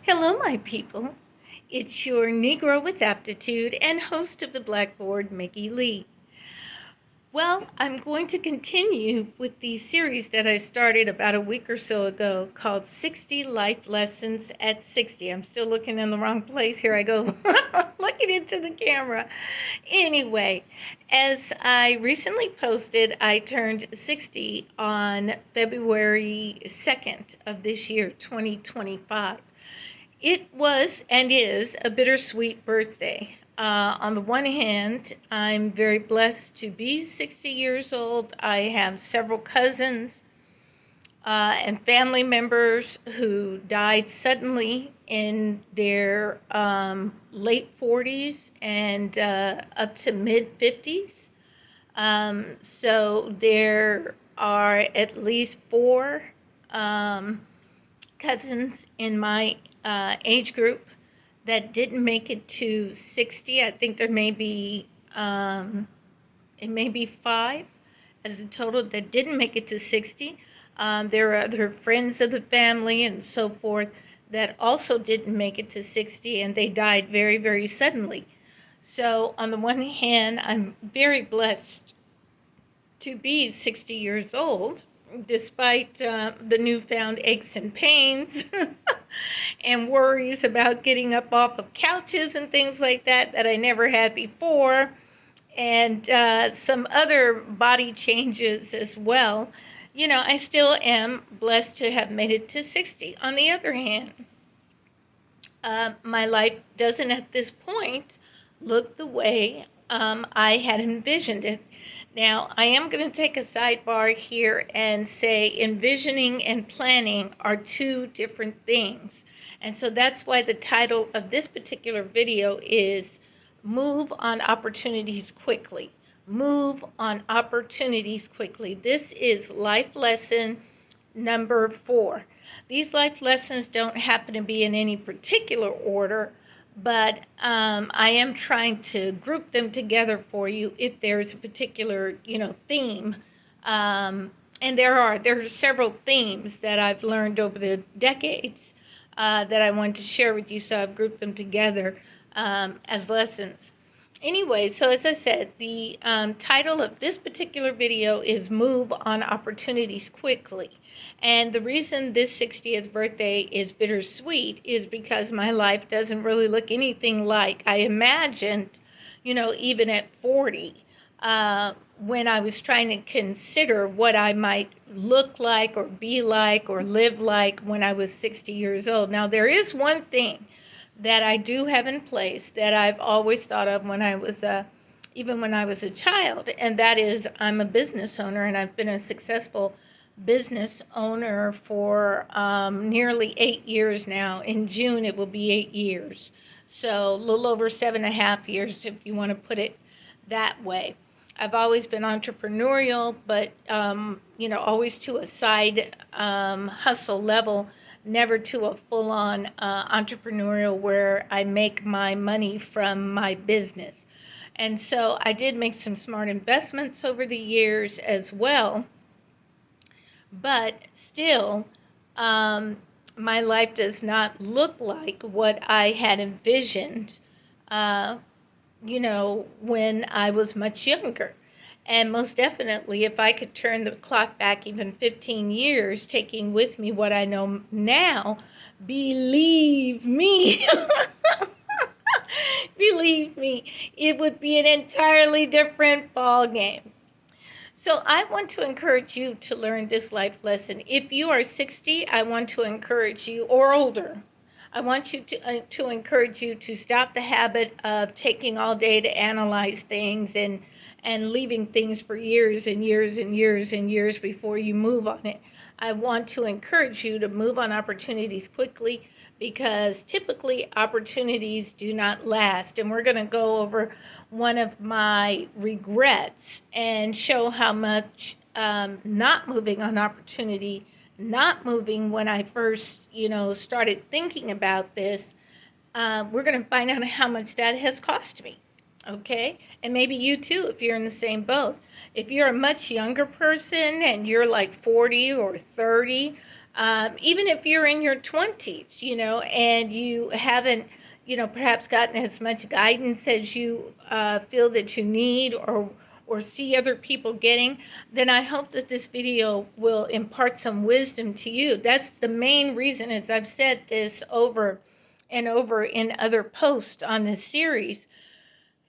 Hello, my people. It's your Negro with Aptitude and host of the Blackboard, Mickey Lee. Well, I'm going to continue with the series that I started about a week or so ago called 60 Life Lessons at 60. I'm still looking in the wrong place. Here I go, looking into the camera. Anyway, as I recently posted, I turned 60 on February 2nd of this year, 2025. It was and is a bittersweet birthday. On the one hand, I'm very blessed to be 60 years old. I have several cousins and family members who died suddenly in their late 40s and up to mid 50s. So there are at least four cousins in my age group that didn't make it to 60. I think there may be, it may be five as a total that didn't make it to 60. There are other friends of the family and so forth that also didn't make it to 60, and they died very, very suddenly. So, on the one hand, I'm very blessed to be 60 years old, despite the newfound aches and pains and worries about getting up off of couches and things like that I never had before, and some other body changes as well. I still am blessed to have made it to 60. On the other hand, my life doesn't at this point look the way I had envisioned it. Now, I am going to take a sidebar here and say envisioning and planning are two different things. And so that's why the title of this particular video is Move on Opportunities Quickly. Move on Opportunities Quickly. This is life lesson number 4. These life lessons don't happen to be in any particular order, but I am trying to group them together for you if there's a particular, theme. And there are several themes that I've learned over the decades that I want to share with you, so I've grouped them together as lessons. Anyway, so as I said, the title of this particular video is Move on Opportunities Quickly. And the reason this 60th birthday is bittersweet is because my life doesn't really look anything like I imagined, even at 40, when I was trying to consider what I might look like or be like or live like when I was 60 years old. Now, there is one thing that I do have in place that I've always thought of when I was even when I was a child, and that is I'm a business owner, and I've been a successful business owner for nearly 8 years now. In June, it will be 8 years. So a little over 7.5 years, if you want to put it that way. I've always been entrepreneurial, but, always to a side hustle level, never to a full-on entrepreneurial where I make my money from my business. And so I did make some smart investments over the years as well. But still, my life does not look like what I had envisioned, when I was much younger. And most definitely, if I could turn the clock back even 15 years, taking with me what I know now, believe me, believe me, it would be an entirely different ball game. So I want to encourage you to learn this life lesson. If you are 60, I want to encourage you, or older, I want you to encourage you to stop the habit of taking all day to analyze things and leaving things for years and years and years and years before you move on it. I want to encourage you to move on opportunities quickly, because typically opportunities do not last. And we're going to go over one of my regrets and show how much not moving on opportunity, not moving when I first, started thinking about this, we're going to find out how much that has cost me. Okay? And maybe you too, if you're in the same boat. If you're a much younger person and you're like 40 or 30, Even if you're in your 20s, and you haven't, perhaps gotten as much guidance as you feel that you need, or see other people getting, then I hope that this video will impart some wisdom to you. That's the main reason, as I've said this over and over in other posts on this series.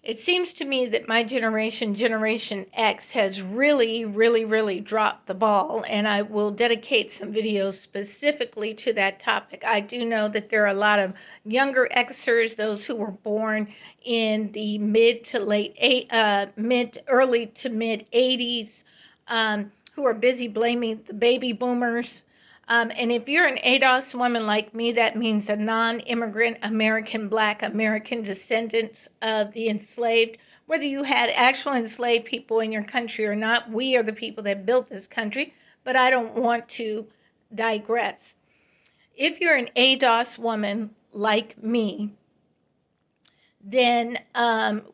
It seems to me that my generation, Generation X, has really, really, really dropped the ball, and I will dedicate some videos specifically to that topic. I do know that there are a lot of younger Xers, those who were born in the early to mid 80s, who are busy blaming the baby boomers. And if you're an ADOS woman like me, that means a non-immigrant American, Black American descendants of the enslaved. Whether you had actual enslaved people in your country or not, we are the people that built this country, but I don't want to digress. If you're an ADOS woman like me, then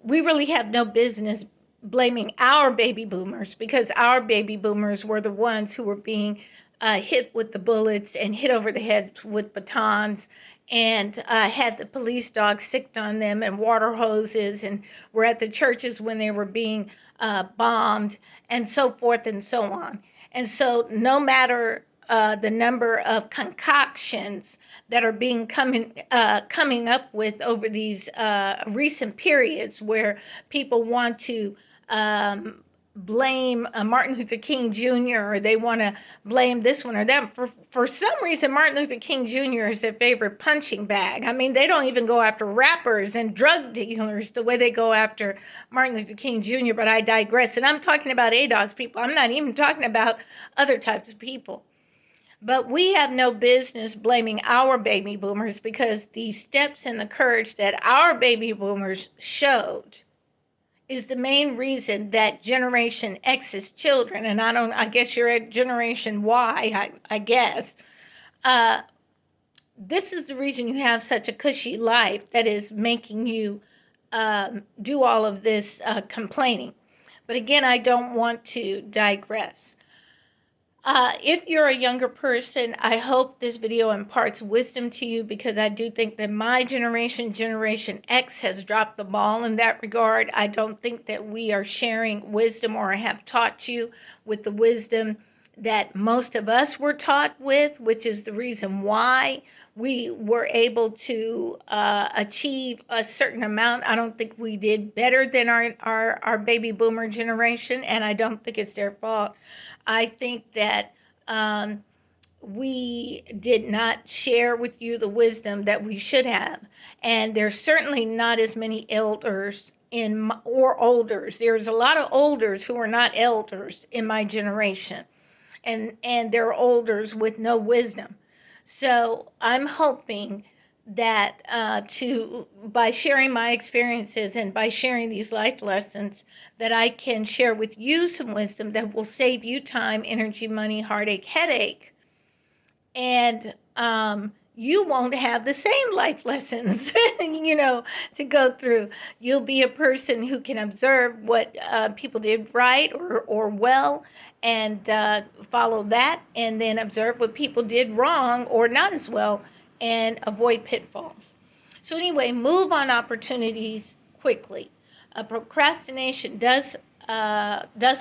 we really have no business blaming our baby boomers, because our baby boomers were the ones who were being hit with the bullets and hit over the head with batons, and had the police dogs sicked on them and water hoses, and were at the churches when they were being bombed, and so forth and so on. And so no matter the number of concoctions that are being coming up with over these recent periods, where people want to blame Martin Luther King Jr., or they want to blame this one or that. For some reason, Martin Luther King Jr. is their favorite punching bag. I mean, they don't even go after rappers and drug dealers the way they go after Martin Luther King Jr., but I digress. And I'm talking about ADOS people. I'm not even talking about other types of people. But we have no business blaming our baby boomers, because the steps and the courage that our baby boomers showed is the main reason that Generation X's children, and I guess you're at Generation Y, I guess, this is the reason you have such a cushy life that is making you do all of this complaining. But again, I don't want to digress. If you're a younger person, I hope this video imparts wisdom to you, because I do think that my generation, Generation X, has dropped the ball in that regard. I don't think that we are sharing wisdom, or have taught you with the wisdom that most of us were taught with, which is the reason why we were able to achieve a certain amount. I don't think we did better than our baby boomer generation, and I don't think it's their fault. I think that we did not share with you the wisdom that we should have. And there's certainly not as many elders or olders. There's a lot of olders who are not elders in my generation. And they're olders with no wisdom. So I'm hoping that by sharing my experiences and by sharing these life lessons, that I can share with you some wisdom that will save you time, energy, money, heartache, headache, and you won't have the same life lessons, to go through. You'll be a person who can observe what people did right or well, and follow that, and then observe what people did wrong or not as well, and avoid pitfalls. So anyway, move on opportunities quickly. Procrastination does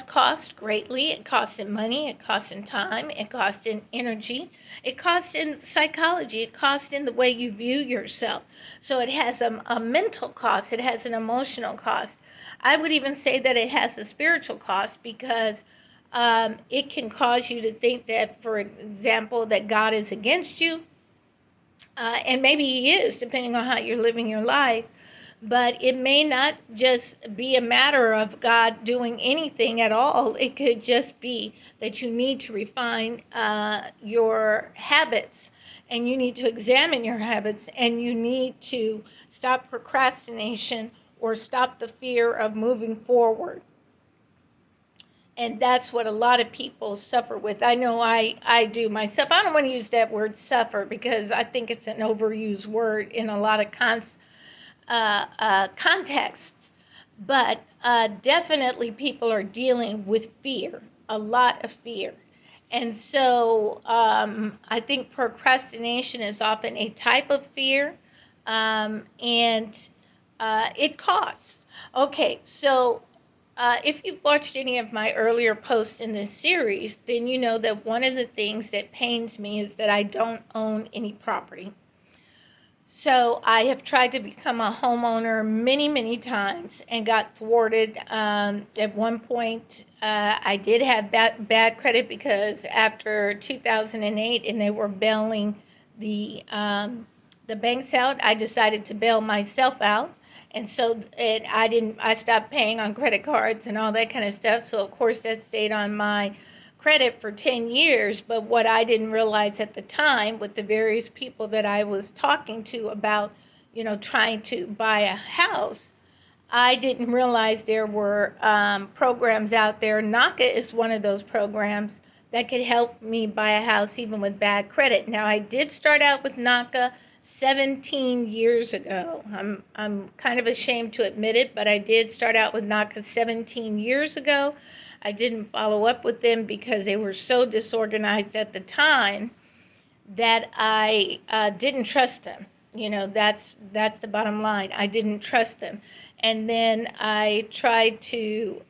cost greatly. It costs in money, it costs in time, it costs in energy, it costs in psychology, it costs in the way you view yourself. So it has a mental cost, it has an emotional cost. I would even say that it has a spiritual cost, because it can cause you to think that, for example, that God is against you. And maybe he is, depending on how you're living your life. But it may not just be a matter of God doing anything at all. It could just be that you need to refine your habits, and you need to examine your habits, and you need to stop procrastination, or stop the fear of moving forward. And that's what a lot of people suffer with. I know I do myself. I don't want to use that word suffer, because I think it's an overused word in a lot of contexts. But definitely people are dealing with fear, a lot of fear. And so I think procrastination is often a type of fear, and it costs. Okay, so if you've watched any of my earlier posts in this series, then you know that one of the things that pains me is that I don't own any property. So I have tried to become a homeowner many, many times and got thwarted. At one point, I did have bad credit because after 2008, and they were bailing the banks out, I decided to bail myself out. And so I stopped paying on credit cards and all that kind of stuff. So of course that stayed on my credit for 10 years. But what I didn't realize at the time with the various people that I was talking to about, trying to buy a house, I didn't realize there were programs out there. NACA is one of those programs that could help me buy a house even with bad credit. Now, I did start out with NACA 17 years ago. I'm kind of ashamed to admit it, but I did start out with NACA 17 years ago. I didn't follow up with them because they were so disorganized at the time that I didn't trust them. That's the bottom line. I didn't trust them. And then I tried to,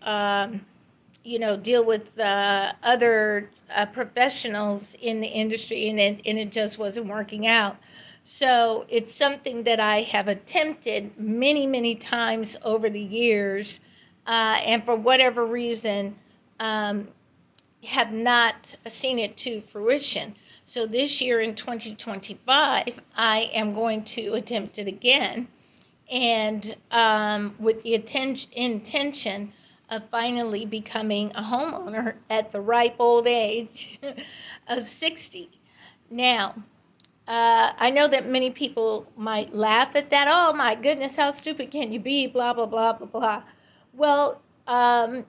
deal with other professionals in the industry, and it just wasn't working out. So it's something that I have attempted many, many times over the years, and for whatever reason, have not seen it to fruition. So this year in 2025, I am going to attempt it again, and with the intention of finally becoming a homeowner at the ripe old age of 60. Now, I know that many people might laugh at that. Oh my goodness, how stupid can you be? Blah, blah, blah, blah, blah. Well, on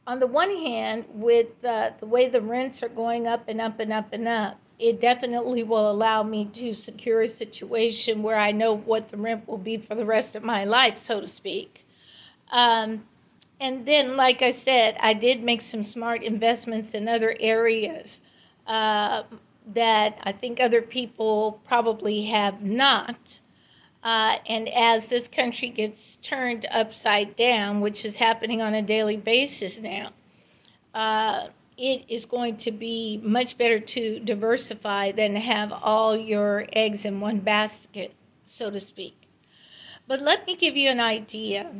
the one hand, with the way the rents are going up and up and up and up, it definitely will allow me to secure a situation where I know what the rent will be for the rest of my life, so to speak. And then, like I said, I did make some smart investments in other areas that I think other people probably have not. And as this country gets turned upside down, which is happening on a daily basis now, it is going to be much better to diversify than to have all your eggs in one basket, so to speak. But let me give you an idea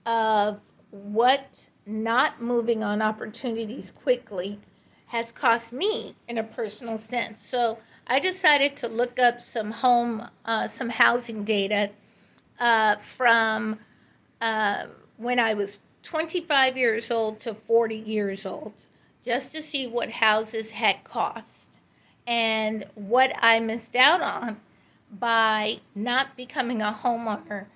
of what not moving on opportunities quickly has cost me in a personal sense. So I decided to look up some housing data from when I was 25 years old to 40 years old, just to see what houses had cost and what I missed out on by not becoming a homeowner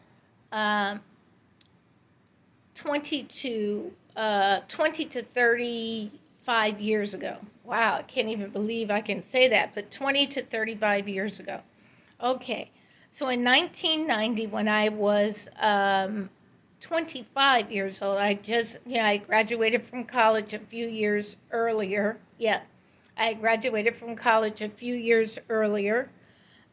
20 to 35 years ago. Wow, I can't even believe I can say that, but 20 to 35 years ago. Okay, so in 1990, when I was 25 years old, I graduated from college a few years earlier. Yeah, I graduated from college a few years earlier.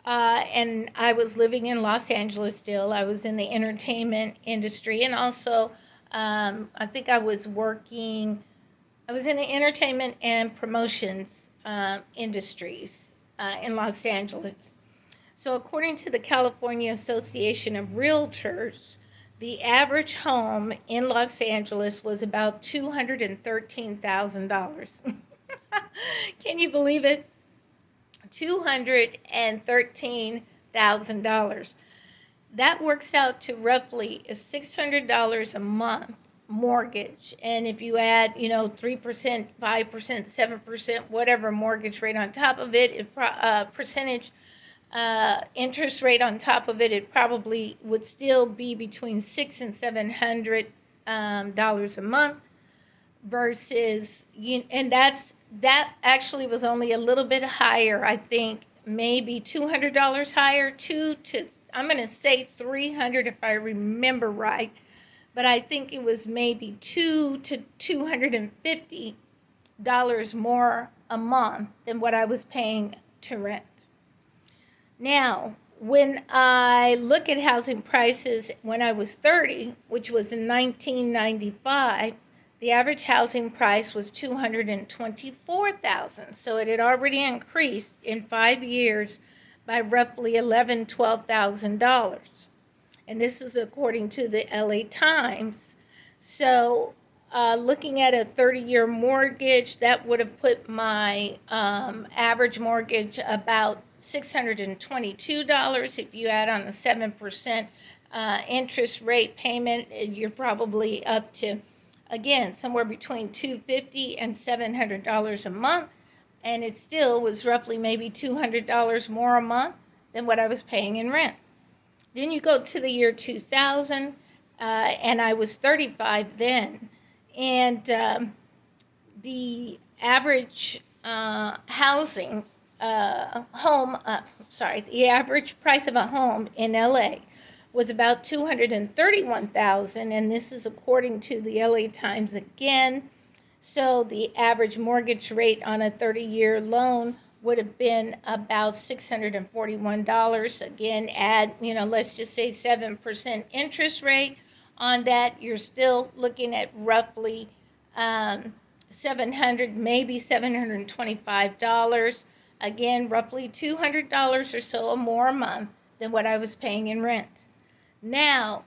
And I was living in Los Angeles still. I was in the entertainment industry, and also I think I was in the entertainment and promotions industries in Los Angeles. So, according to the California Association of Realtors, the average home in Los Angeles was about $213,000. Can you believe it? $213,000. That works out to roughly $600 a month mortgage. And if you add, 3%, 5%, 7%, whatever mortgage rate on top of it, percentage interest rate on top of it, it probably would still be between $600 and $700 a month. Versus, and that actually was only a little bit higher. I think maybe $200 higher, I'm going to say $300 if I remember right, but I think it was maybe $200 to $250 more a month than what I was paying to rent. Now, when I look at housing prices when I was 30, which was in 1995, the average housing price was $224,000. So it had already increased in 5 years by roughly $11,000, $12,000. And this is according to the LA Times. So looking at a 30-year mortgage, that would have put my average mortgage about $622. If you add on a 7% interest rate payment, you're probably up to, again, somewhere between $250 and $700 a month. And it still was roughly maybe $200 more a month than what I was paying in rent. Then you go to the year 2000, and I was 35 then. And the average the average price of a home in LA was about $231,000, and this is according to the LA Times again. So the average mortgage rate on a 30-year loan would have been about $641. Again, add, let's just say 7% interest rate on that. You're still looking at roughly $700, maybe $725. Again, roughly $200 or so more a month than what I was paying in rent. Now,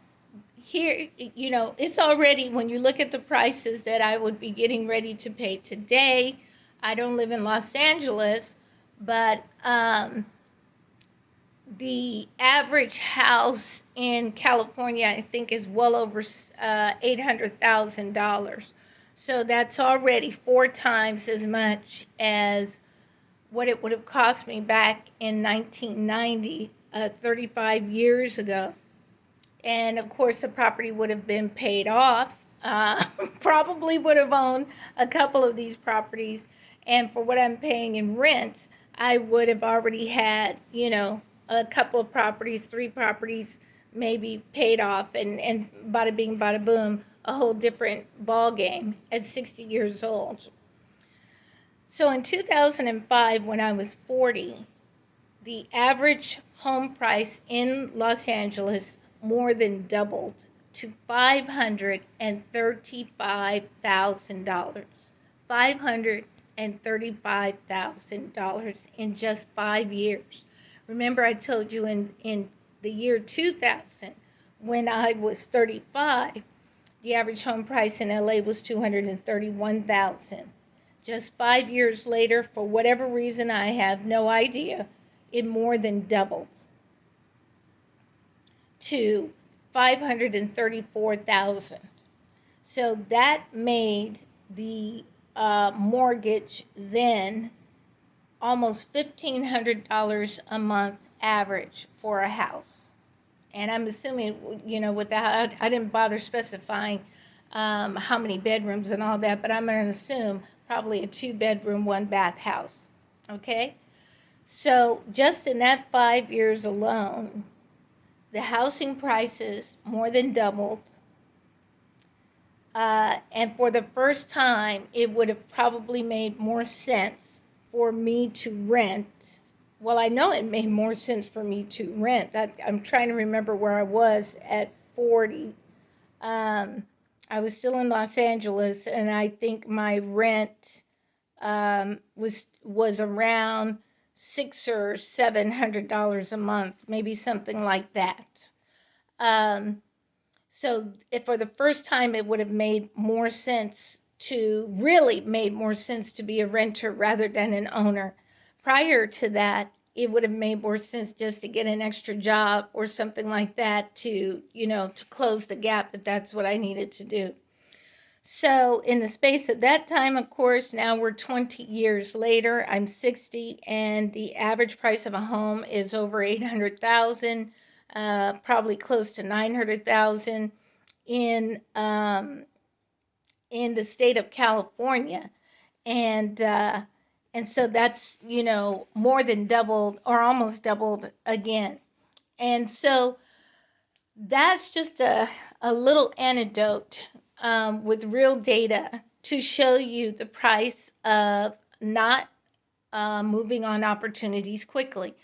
here, it's already, when you look at the prices that I would be getting ready to pay today, I don't live in Los Angeles, but the average house in California, I think, is well over $800,000. So that's already 4 times as much as what it would have cost me back in 1990, 35 years ago. And of course, the property would have been paid off. Probably would have owned a couple of these properties. And for what I'm paying in rent, I would have already had, a couple of properties, 3 properties, maybe paid off. And bada bing, bada boom, a whole different ball game at 60 years old. So in 2005, when I was 40, the average home price in Los Angeles more than doubled to $535,000. $535,000 in just 5 years. Remember, I told you in the year 2000, when I was 35, the average home price in LA was $231,000. Just 5 years later, for whatever reason, I have no idea, it more than doubled to $534,000. So that made the mortgage then almost $1,500 a month average for a house. And I'm assuming, with that, I didn't bother specifying how many bedrooms and all that, but I'm going to assume probably a 2-bedroom, 1-bath house. Okay? So just in that 5 years alone, the housing prices more than doubled. And for the first time, it would have probably made more sense for me to rent. Well, I know it made more sense for me to rent. I'm trying to remember where I was at 40. I was still in Los Angeles, and I think my rent was around $600 or $700 a month, maybe something like that. So if for the first time, it would have made more sense to be a renter rather than an owner. Prior to that, it would have made more sense just to get an extra job or something like that to close the gap if that's what I needed to do. So in the space of that time, of course, now we're 20 years later, I'm 60, and the average price of a home is over $800,000, probably close to $900,000 in the state of California. And so that's, more than doubled or almost doubled again. And so that's just a little anecdote with real data to show you the price of not moving on opportunities quickly.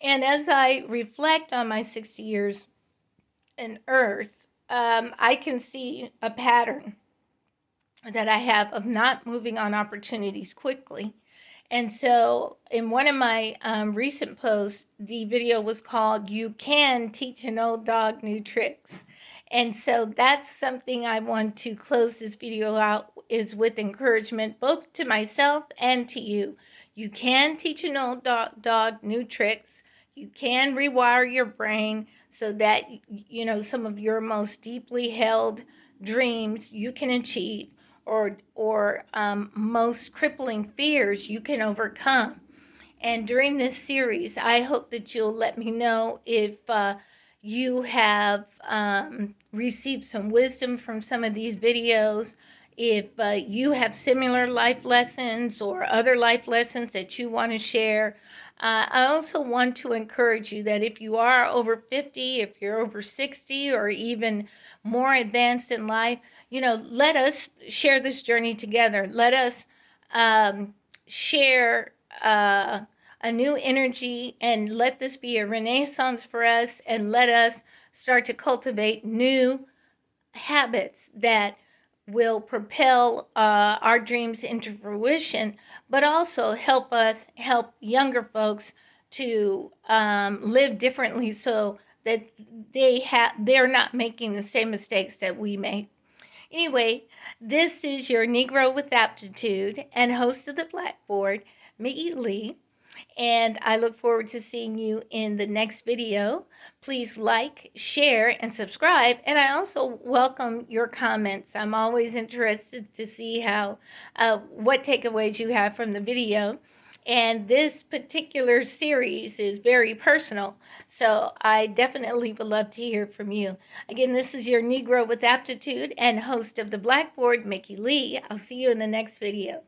And as I reflect on my 60 years in Earth, I can see a pattern that I have of not moving on opportunities quickly. And so, in one of my recent posts, the video was called "You Can Teach an Old Dog New Tricks." And so that's something I want to close this video out is with encouragement both to myself and to you. You can teach an old dog new tricks. You can rewire your brain so that some of your most deeply held dreams you can achieve, or most crippling fears you can overcome. And during this series, I hope that you'll let me know if you have received some wisdom from some of these videos, if you have similar life lessons or other life lessons that you want to share. I also want to encourage you that if you are over 50, if you're over 60, or even more advanced in life, let us share this journey together. Let us share a new energy, and let this be a renaissance for us, and let us start to cultivate new habits that will propel our dreams into fruition, but also help younger folks to live differently so that they're not making the same mistakes that we make. Anyway, this is your Negro with Aptitude and host of the Blackboard, Mickey Lee. And I look forward to seeing you in the next video. Please like, share, and subscribe. And I also welcome your comments. I'm always interested to see what takeaways you have from the video. And this particular series is very personal, so I definitely would love to hear from you. Again, this is your Negro with Aptitude and host of the Blackboard, Mickey Lee. I'll see you in the next video.